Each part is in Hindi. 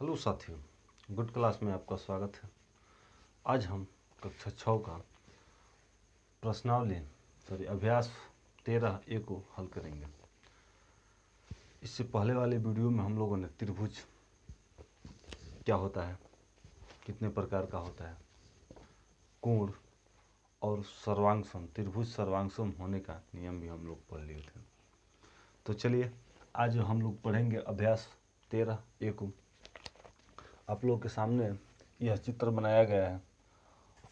हेलो साथियों, गुड क्लास में आपका स्वागत है। आज हम कक्षा 6 का प्रश्नावली अभ्यास 13A को हल करेंगे। इससे पहले वाले वीडियो में हम लोगों ने त्रिभुज क्या होता है, कितने प्रकार का होता है, कोण और सर्वांगसम, त्रिभुज सर्वांगसम होने का नियम भी हम लोग पढ़ लिए थे। तो चलिए आज हम लोग पढ़ेंगे अभ्यास 13A को। आप लोगों के सामने यह चित्र बनाया गया है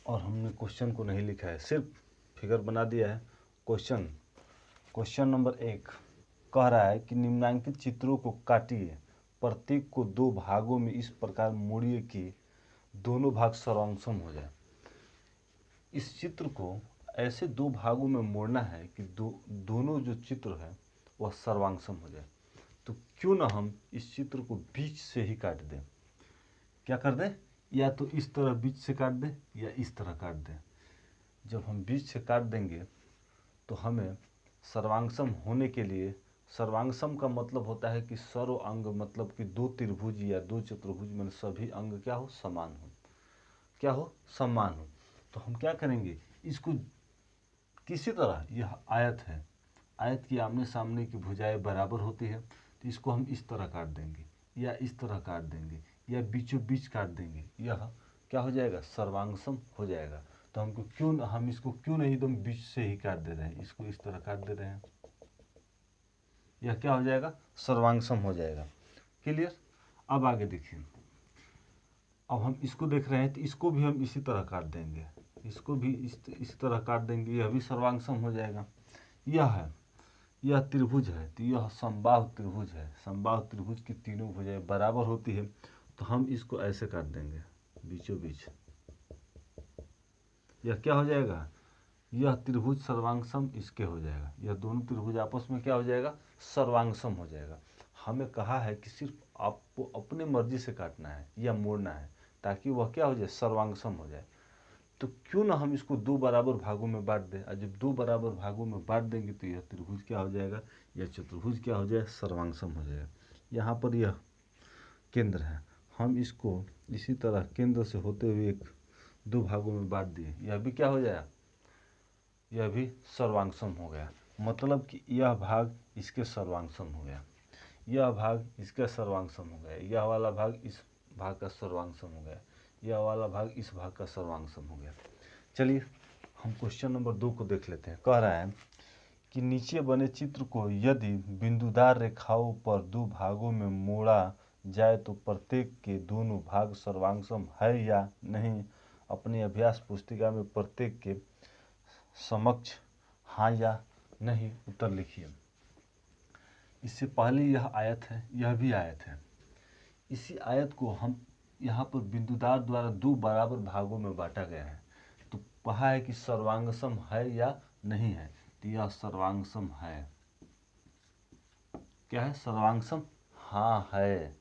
और हमने क्वेश्चन को नहीं लिखा है, सिर्फ फिगर बना दिया है। क्वेश्चन नंबर 1 कह रहा है कि निम्नांकित चित्रों को काटिए, प्रत्येक को दो भागों में इस प्रकार मोड़िए कि दोनों भाग सर्वांगसम हो जाए। इस चित्र को ऐसे दो भागों में मोड़ना है कि दोनों जो चित्र है वह सर्वांगसम हो जाए। तो क्यों ना हम इस चित्र को बीच से ही काट दें। क्या कर दें, या तो इस तरह बीच से काट दें या इस तरह काट दें। जब हम बीच से काट देंगे तो हमें सर्वांगसम होने के लिए, सर्वांगसम का मतलब होता है कि सर्व अंग, मतलब कि दो त्रिभुज या दो चतुर्भुज में सभी अंग क्या हो, समान हो, क्या हो, समान हो। तो हम क्या करेंगे, इसको किसी तरह, यह आयत है, आयत की आमने सामने की भुजाएं बराबर होती है, तो इसको हम इस तरह काट देंगे या इस तरह काट देंगे या बीचों बीच काट देंगे। यह क्या हो जाएगा, सर्वांगसम हो जाएगा। तो हम इसको क्यों नहीं एकदम बीच से ही काट दे रहे हैं, इसको इस तरह काट दे रहे हैं, यह क्या हो जाएगा, सर्वांगसम हो जाएगा। क्लियर। अब आगे देखिए, अब हम इसको देख रहे हैं तो इसको भी हम इसी तरह काट देंगे, इसको भी इस तरह काट देंगे, यह भी सर्वांगसम हो जाएगा। यह त्रिभुज है तो यह समबाहु त्रिभुज है। समबाहु त्रिभुज की तीनों भुजाएं बराबर होती है, तो हम इसको ऐसे काट देंगे बीचों बीच। यह क्या हो जाएगा, यह त्रिभुज सर्वांगसम इसके हो जाएगा। यह दोनों त्रिभुज आपस में क्या हो जाएगा, सर्वांगसम हो जाएगा। हमें कहा है कि सिर्फ आपको अपने मर्जी से काटना है या मोड़ना है ताकि वह क्या हो जाए, सर्वांगसम हो जाए। तो क्यों ना हम इसको दो बराबर भागों में बांट दें, और जब दो बराबर भागों में बांट देंगे तो यह त्रिभुज क्या हो जाएगा, यह चतुर्भुज क्या हो जाए, सर्वांगसम हो जाएगा। यहाँ पर यह केंद्र है, हम इसको इसी तरह केंद्र से होते हुए एक दो भागों में बांट दिए, यह भी क्या हो जाएगा, यह भी सर्वांगसम हो गया। मतलब कि यह भाग इसके सर्वांगसम हो गया, यह भाग इसका सर्वांगसम हो गया, यह वाला भाग इस भाग का सर्वांगसम हो गया, यह वाला भाग इस भाग का सर्वांगसम हो गया। चलिए हम क्वेश्चन नंबर 2 को देख लेते हैं। कह रहा है कि नीचे बने चित्र को यदि बिंदुदार रेखाओं पर दो भागों में मोड़ा जाए तो प्रत्येक के दोनों भाग सर्वांगसम है या नहीं। अपनी अभ्यास पुस्तिका में प्रत्येक के समक्ष हाँ या नहीं उत्तर लिखिए। इससे पहले यह आयत है, यह भी आयत है। इसी आयत को हम यहाँ पर बिंदुदार द्वारा दो बराबर भागों में बांटा गया है। तो कहा है कि सर्वांगसम है या नहीं है, तो यह सर्वांगसम है। क्या है, सर्वांगसम, हाँ है,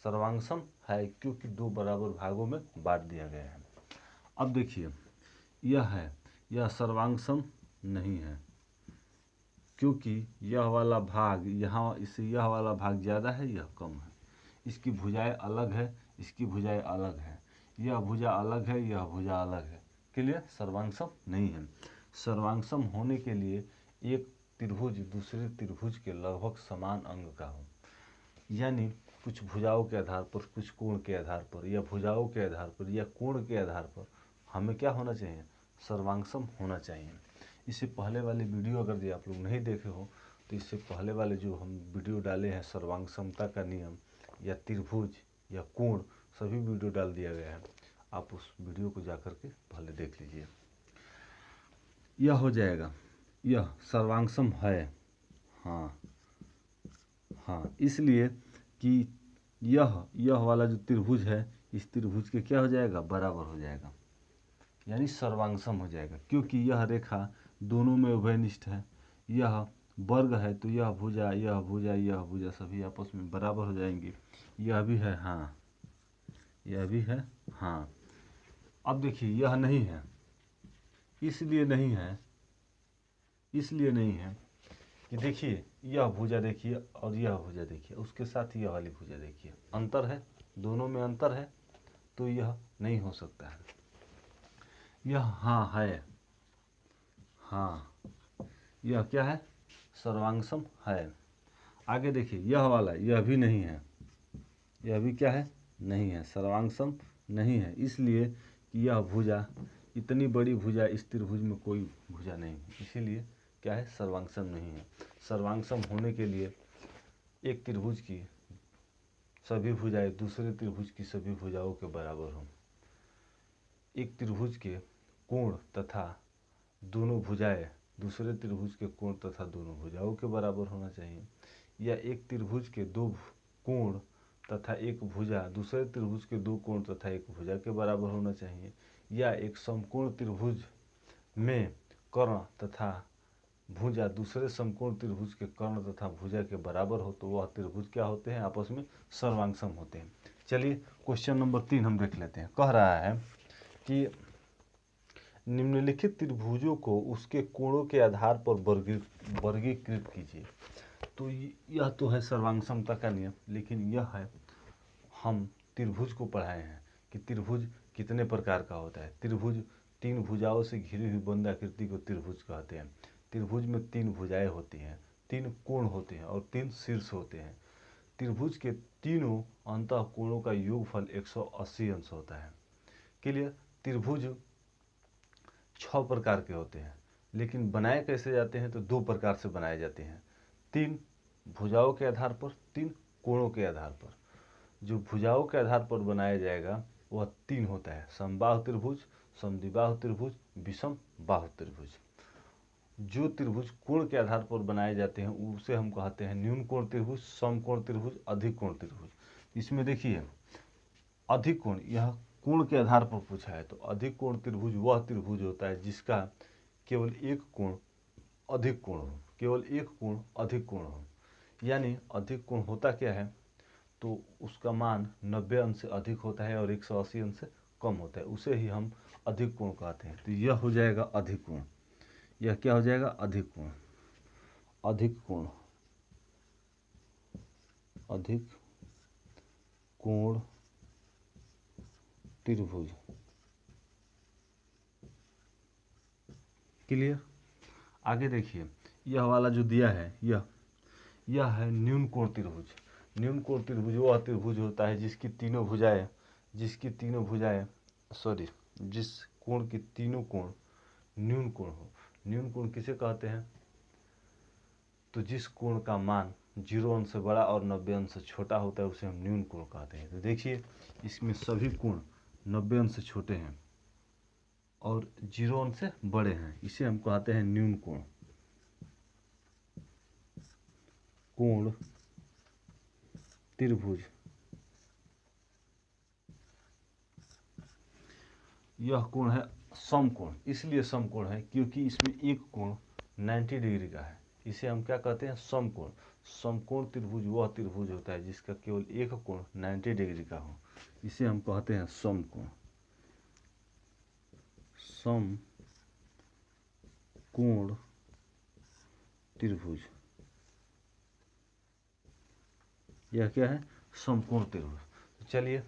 सर्वांगसम है, क्योंकि दो बराबर भागों में बांट दिया गया है। अब देखिए, यह है, यह सर्वांगसम नहीं है, क्योंकि यह वाला भाग यहाँ, इससे यह वाला भाग ज़्यादा है, यह कम है। इसकी भुजाएं अलग है, इसकी भुजाएं अलग है, यह भुजा अलग है, यह भुजा अलग है। क्लियर, सर्वांगसम नहीं है। सर्वांगसम होने के लिए एक त्रिभुज दूसरे त्रिभुज के लगभग समान अंग का हो, यानी कुछ भुजाओं के आधार पर, कुछ कोण के आधार पर, या भुजाओं के आधार पर, या कोण के आधार पर हमें क्या होना चाहिए, सर्वांगसम होना चाहिए। इससे पहले वाले वीडियो अगर ये आप लोग नहीं देखे हो तो इससे पहले वाले जो हम वीडियो डाले हैं, सर्वांगसमता का नियम या त्रिभुज या कोण, सभी वीडियो डाल दिया गया है। आप उस वीडियो को जाकर के पहले देख लीजिए। यह हो जाएगा, यह सर्वांगसम है, हाँ हाँ, इसलिए कि यह वाला जो त्रिभुज है, इस त्रिभुज के क्या हो जाएगा, बराबर हो जाएगा, यानी सर्वांगसम हो जाएगा। क्योंकि यह रेखा दोनों में उभयनिष्ठ है, यह वर्ग है तो यह भुजा, यह भुजा, यह भुजा सभी आपस में बराबर हो जाएंगे। यह भी है हाँ, यह भी है हाँ। अब देखिए, यह नहीं है, इसलिए नहीं है, इसलिए नहीं है कि देखिए, यह भुजा देखिए और यह भुजा देखिए, उसके साथ यह वाली भुजा देखिए, अंतर है दोनों में अंतर है, तो यह नहीं हो सकता है। यह हाँ है, हाँ, यह क्या है, सर्वांगसम है। आगे देखिए, यह वाला यह भी नहीं है, यह भी क्या है, नहीं है, सर्वांगसम नहीं है, इसलिए कि यह भुजा, इतनी बड़ी भुजा इस त्रिभुज में कोई भुजा नहीं है, इसीलिए क्या है, सर्वांगसम नहीं है। सर्वांगसम होने के लिए एक त्रिभुज की सभी भुजाएं दूसरे त्रिभुज की सभी भुजाओं के बराबर हों, एक त्रिभुज के कोण तथा दोनों भुजाएं दूसरे त्रिभुज के कोण तथा दोनों भुजाओं के बराबर होना चाहिए, या एक त्रिभुज के दो कोण तथा एक भुजा दूसरे त्रिभुज के दो कोण तथा एक भुजा के बराबर होना चाहिए, या एक समकोण त्रिभुज में कर्ण तथा भुजा दूसरे समकोण त्रिभुज के कर्ण तथा भुजा के बराबर हो, तो वह त्रिभुज क्या होते हैं, आपस में सर्वांगसम होते हैं। चलिए क्वेश्चन नंबर 3 हम देख लेते हैं। कह रहा है कि निम्नलिखित त्रिभुजों को उसके कोणों के आधार पर वर्गीकृत कीजिए। तो यह तो है सर्वांगसमता का नियम, लेकिन यह है, हम त्रिभुज को पढ़ाए हैं कि त्रिभुज कितने प्रकार का होता है। त्रिभुज 3 भुजाओं से घिरी हुई बंद आकृति को त्रिभुज कहते हैं। त्रिभुज में 3 भुजाएं होती हैं, 3 कोण होते हैं और 3 शीर्ष होते हैं। त्रिभुज के तीनों अंतः कोणों का योगफल 180 अंश होता है। क्लियर। त्रिभुज 6 प्रकार के होते हैं, लेकिन बनाए कैसे जाते हैं, तो 2 प्रकार से बनाए जाते हैं, 3 भुजाओं के आधार पर, 3 कोणों के आधार पर। जो भुजाओं के आधार पर बनाया जाएगा वह 3 होता है, समबाहु त्रिभुज, समद्विबाहु त्रिभुज, विषम बाहु त्रिभुज। जो त्रिभुज कोण के आधार पर बनाए जाते हैं उसे हम कहते हैं न्यून कोण त्रिभुज, समकोण त्रिभुज, अधिक कोण त्रिभुज। इसमें देखिए, अधिक कोण, यह कोण के आधार पर पूछा है, तो अधिक कोण त्रिभुज वह त्रिभुज होता है जिसका केवल एक कोण अधिक कोण हो, केवल एक कोण अधिक कोण हो। यानी अधिक कोण होता क्या है, तो उसका मान 90 अंश से अधिक होता है और 180 अंश से कम होता है, उसे ही हम अधिक कोण कहते हैं। तो यह हो जाएगा अधिक कोण, यह क्या हो जाएगा, अधिक कोण, अधिक कोण, अधिक कोण त्रिभुज। क्लियर। आगे देखिए, यह वाला जो दिया है, यह है न्यून कोण त्रिभुज। न्यून कोण त्रिभुज वह त्रिभुज होता है जिसकी तीनों भुजाएं, जिस कोण की तीनों कोण न्यून कोण हो। न्यून कोण किसे कहते हैं, तो जिस कोण का मान 0 अंश से बड़ा और 90 अंश से छोटा होता है उसे हम न्यून कोण कहते हैं। तो देखिए, इसमें सभी कोण 90 अंश से छोटे हैं और 0 अंश से बड़े हैं, इसे हम कहते हैं न्यून कोण, कोण त्रिभुज। यह कोण है समकोण, इसलिए समकोण है क्योंकि इसमें एक कोण 90 डिग्री का है, इसे हम क्या कहते हैं, समकोण। समकोण त्रिभुज वह त्रिभुज होता है जिसका केवल एक कोण 90 डिग्री का हो, इसे हम कहते हैं समकोण, समकोण त्रिभुज। यह क्या है, समकोण त्रिभुज। चलिए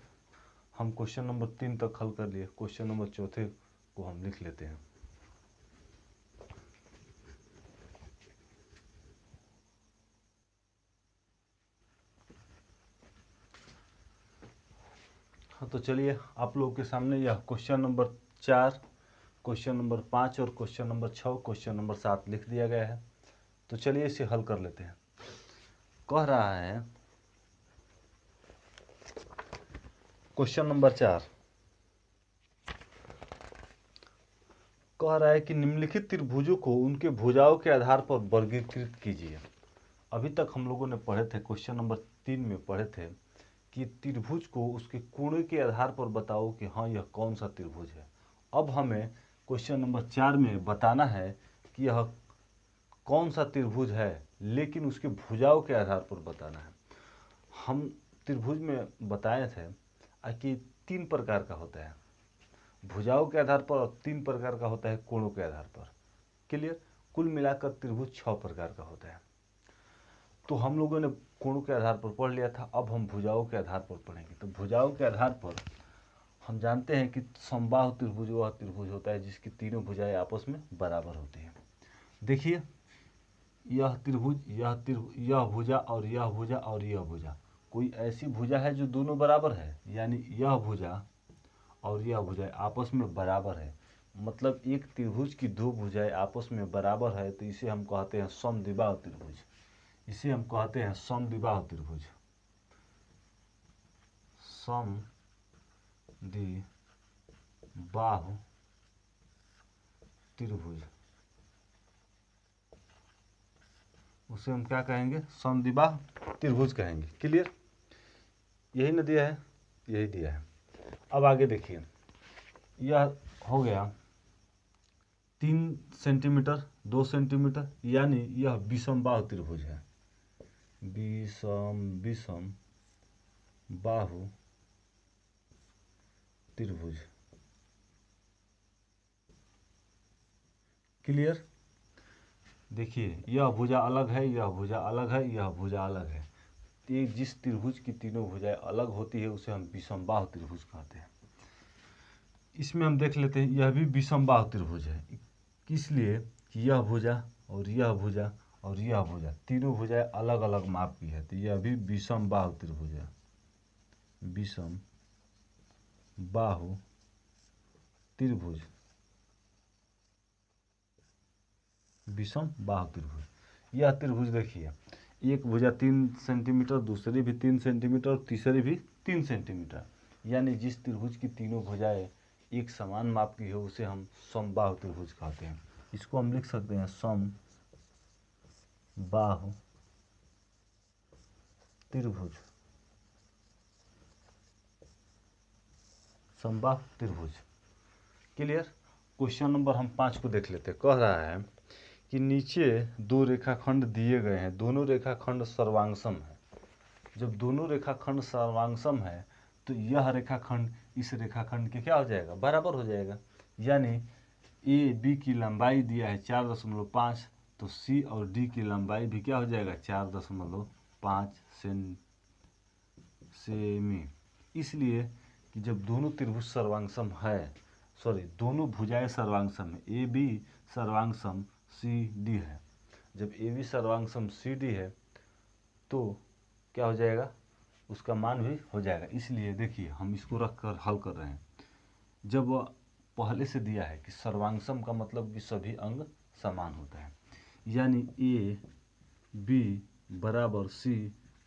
हम क्वेश्चन नंबर 3 तक हल कर लिए, क्वेश्चन नंबर 4 को हम लिख लेते हैं। हाँ, तो चलिए आप लोगों के सामने यह क्वेश्चन नंबर 4, क्वेश्चन नंबर 5 और क्वेश्चन नंबर 6, क्वेश्चन नंबर 7 लिख दिया गया है। तो चलिए इसे हल कर लेते हैं। कह रहा है क्वेश्चन नंबर 4, कह रहा है कि निम्नलिखित त्रिभुजों को उनके भुजाओं के आधार पर वर्गीकृत कीजिए। अभी तक हम लोगों ने पढ़े थे, क्वेश्चन नंबर 3 में पढ़े थे कि त्रिभुज को उसके कोण के आधार पर बताओ कि हाँ यह कौन सा त्रिभुज है। अब हमें क्वेश्चन नंबर 4 में बताना है कि यह कौन सा त्रिभुज है, लेकिन उसके भुजाओं के आधार पर बताना है। हम त्रिभुज में बताए थे कि 3 प्रकार का होता है, भुजाओं के आधार पर, और 3 प्रकार का होता है कोणों के आधार पर। क्लियर। कुल मिलाकर त्रिभुज 6 प्रकार का होता है। तो हम लोगों ने कोणों के आधार पर पढ़ लिया था, अब हम भुजाओं के आधार पर पढ़ेंगे। तो भुजाओं के आधार पर हम जानते हैं कि समबाहु त्रिभुज वह त्रिभुज होता है जिसकी तीनों भुजाएं आपस में बराबर होती हैं। देखिए, यह त्रिभुज, यह भुजा और यह भुजा और यह भुजा, कोई ऐसी भुजा है जो दोनों बराबर है, यानी यह भुजा और यह भुजाएं आपस में बराबर है। मतलब एक त्रिभुज की दो भुजाएं आपस में बराबर है, तो इसे हम कहते हैं समद्विबाहु त्रिभुज। इसे हम कहते हैं समद्विबाहु त्रिभुज। समद्विबाहु त्रिभुज, उसे हम क्या कहेंगे? समद्विबाहु त्रिभुज कहेंगे। क्लियर? यही न दिया है, यही दिया है। अब आगे देखिए, यह हो गया 3 सेंटीमीटर 2 सेंटीमीटर, यानी यह विषमबाहु त्रिभुज है। विषम बाहु त्रिभुज। क्लियर? देखिए, यह भुजा अलग है, यह भुजा अलग है, यह भुजा अलग है। ये जिस त्रिभुज की तीनों भुजाएं अलग होती है उसे हम विषमबाहु त्रिभुज कहते हैं। इसमें हम देख लेते हैं, यह भी विषमबाहु त्रिभुज है। इसलिए कि यह भुजा और यह भुजा और यह भुजा, तीनों भुजाएं अलग अलग माप की है, तो यह भी विषमबाहु त्रिभुज है। विषमबाहु त्रिभुज, विषमबाहु त्रिभुज। यह त्रिभुज देखिए, एक भुजा 3 सेंटीमीटर, दूसरी भी 3 सेंटीमीटर और तीसरी भी 3 सेंटीमीटर, यानी जिस त्रिभुज की तीनों भुजाएं एक समान माप की हो उसे हम समबाहु त्रिभुज कहते हैं। इसको हम लिख सकते हैं समबाहु त्रिभुज। समबाहु त्रिभुज। क्लियर? क्वेश्चन नंबर हम 5 को देख लेते हैं। कह रहा है कि नीचे दो रेखाखंड दिए गए हैं, दोनों रेखाखंड सर्वांगसम है। जब दोनों रेखाखंड सर्वांगसम है तो यह रेखाखंड इस रेखाखंड के क्या हो जाएगा? बराबर हो जाएगा। यानी ए बी की लंबाई दिया है 4.5, तो सी और डी की लंबाई भी क्या हो जाएगा? 4.5 सेमी। इसलिए कि जब दोनों त्रिभुज सर्वांगसम है, दोनों भुजाएं सर्वांगसम है, ए बी सर्वांगसम सी डी है। जब ए बी सर्वांगसम सी डी है तो क्या हो जाएगा? उसका मान भी हो जाएगा। इसलिए देखिए, हम इसको रख कर हल कर रहे हैं। जब पहले से दिया है कि सर्वांगसम का मतलब कि सभी अंग समान होता है, यानी ए बी बराबर सी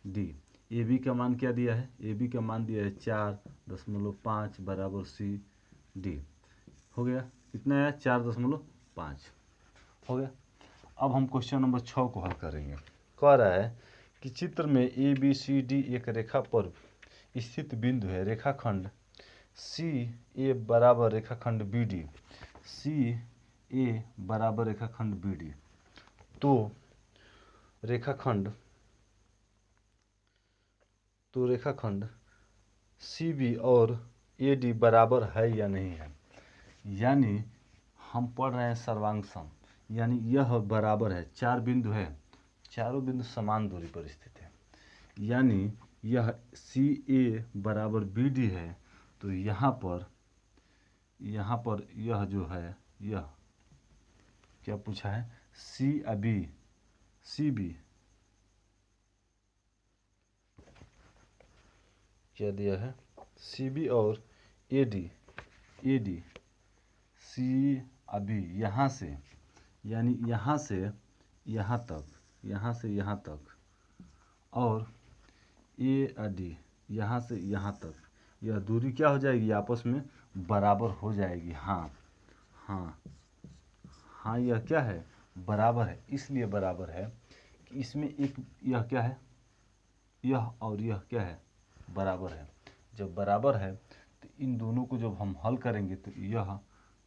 डी। ए बी का मान क्या दिया है? ए बी का मान दिया है 4.5 बराबर सी डी। हो गया, कितना आया? 4.5 हो गया। अब हम क्वेश्चन नंबर 6 को हल करेंगे। कह रहा है कि चित्र में ए बी सी डी एक रेखा पर स्थित बिंदु है। रेखाखंड सी ए बराबर रेखाखंड बी डी, सी ए बराबर रेखाखंड बी डी। तो रेखाखंड सी बी और ए डी बराबर है या नहीं है। यानी हम पढ़ रहे हैं सर्वांगसम, यानी यह बराबर है। 4 बिंदु है, चारों बिंदु समान दूरी पर स्थित है, यानी यह सी ए बराबर बी डी है। तो यहाँ पर यह जो है, यह क्या पूछा है? सी बी क्या दिया है? सी बी और ए डी सी अभी यहाँ से, यानी यहाँ से यहाँ तक, यहाँ से यहाँ तक, और ए डी यहाँ से यहाँ तक, यह दूरी क्या हो जाएगी? आपस में बराबर हो जाएगी। हाँ, यह क्या है? बराबर है। इसलिए बराबर है कि इसमें एक यह क्या है? यह और यह क्या है? बराबर है। जब बराबर है तो इन दोनों को जब हम हल करेंगे तो यह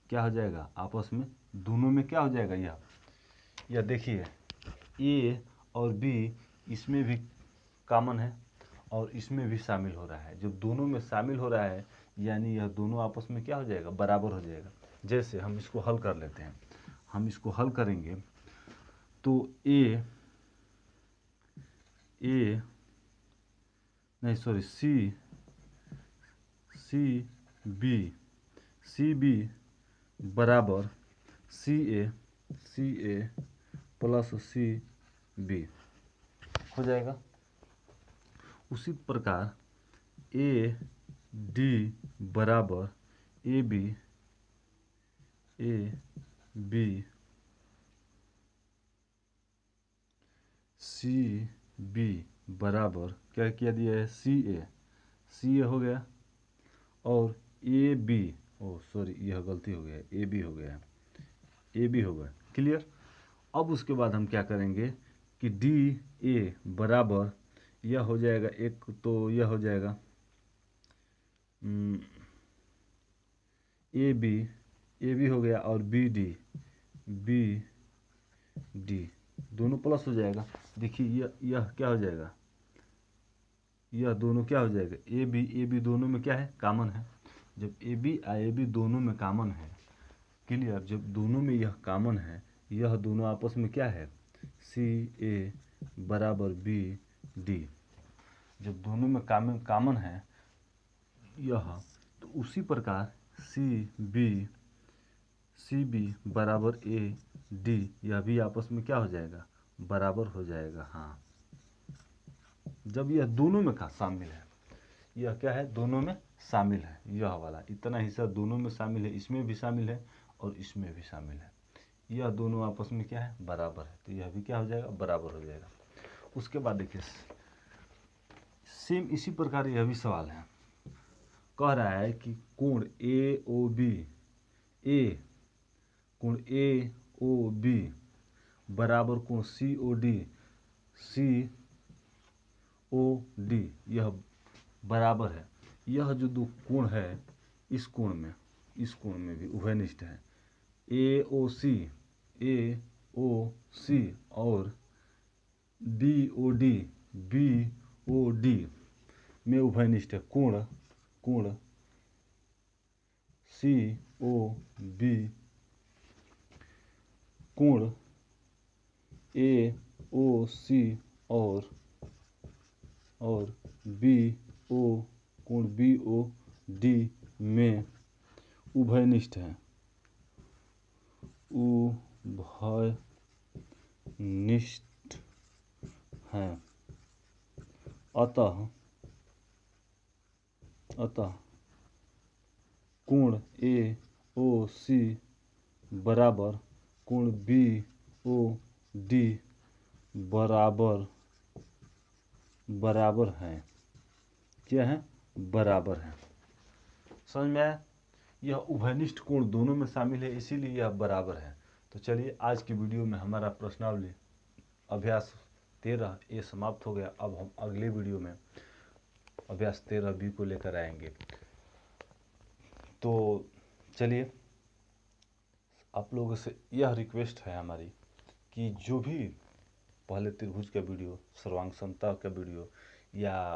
क्या हो जाएगा? आपस में दोनों में क्या हो जाएगा? यह देखिए, ए और बी इसमें भी कॉमन है और इसमें भी शामिल हो रहा है। जब दोनों में शामिल हो रहा है यानी यह दोनों आपस में क्या हो जाएगा? बराबर हो जाएगा। जैसे हम इसको हल कर लेते हैं। हम इसको हल करेंगे तो ए ए नहीं सॉरी सी बी बराबर सी ए प्लस सी बी हो जाएगा। उसी प्रकार ए डी बराबर ए बी सी बी बराबर क्या किया दिया है सी ए हो गया और ए बी सॉरी यह गलती हो गया ए बी हो गया क्लियर। अब उसके बाद हम क्या करेंगे कि डी ए बराबर यह हो जाएगा एक तो यह हो जाएगा ए बी हो गया और बी डी दोनों प्लस हो जाएगा। देखिए यह क्या हो जाएगा यह दोनों क्या हो जाएगा ए बी दोनों में क्या है कॉमन है। जब ए बी दोनों में कॉमन है क्लियर, जब दोनों में यह कॉमन है यह दोनों आपस में क्या है सी ए बराबर बी डी। जब दोनों में कॉमन है यह तो उसी प्रकार सी बी बराबर ए डी यह भी आपस में क्या हो जाएगा बराबर हो जाएगा। हाँ जब यह दोनों में शामिल है यह क्या है दोनों में शामिल है यह वाला इतना हिस्सा दोनों में शामिल है, इसमें भी शामिल है और इसमें भी शामिल है, यह दोनों आपस में क्या है बराबर है तो यह भी क्या हो जाएगा बराबर हो जाएगा। उसके बाद देखिए सेम इसी प्रकार यह भी सवाल है, कह रहा है कि कोण ए ओ बी बराबर कोण सी ओ डी यह बराबर है। यह जो दो कोण है इस कोण में भी उभयनिष्ठ है। ए ओ सी और बी ओ डी में उभयनिष्ठ है। कोण सी ओ बी कोण ए ओ सी और कोण बी ओ डी में उभयनिष्ठ है अतः कोण ए ओ सी बराबर कोण बी ओ डी बराबर है। क्या है बराबर है। समझ में आया। यह उभयनिष्ठ कोण दोनों में शामिल है इसीलिए यह बराबर है। तो चलिए आज की वीडियो में हमारा प्रश्नावली अभ्यास 13 ये समाप्त हो गया। अब हम अगले वीडियो में अभ्यास 13 बी को लेकर आएंगे। तो चलिए आप लोगों से यह रिक्वेस्ट है हमारी कि जो भी पहले त्रिभुज का वीडियो, सर्वांग समता का वीडियो या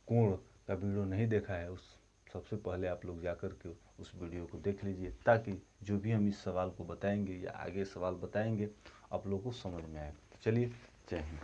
कोण का वीडियो नहीं देखा है उस सबसे पहले आप लोग जाकर के उस वीडियो को देख लीजिए, ताकि जो भी हम इस सवाल को बताएंगे या आगे सवाल बताएंगे आप लोगों को समझ में आए। चलिए जय हिंद।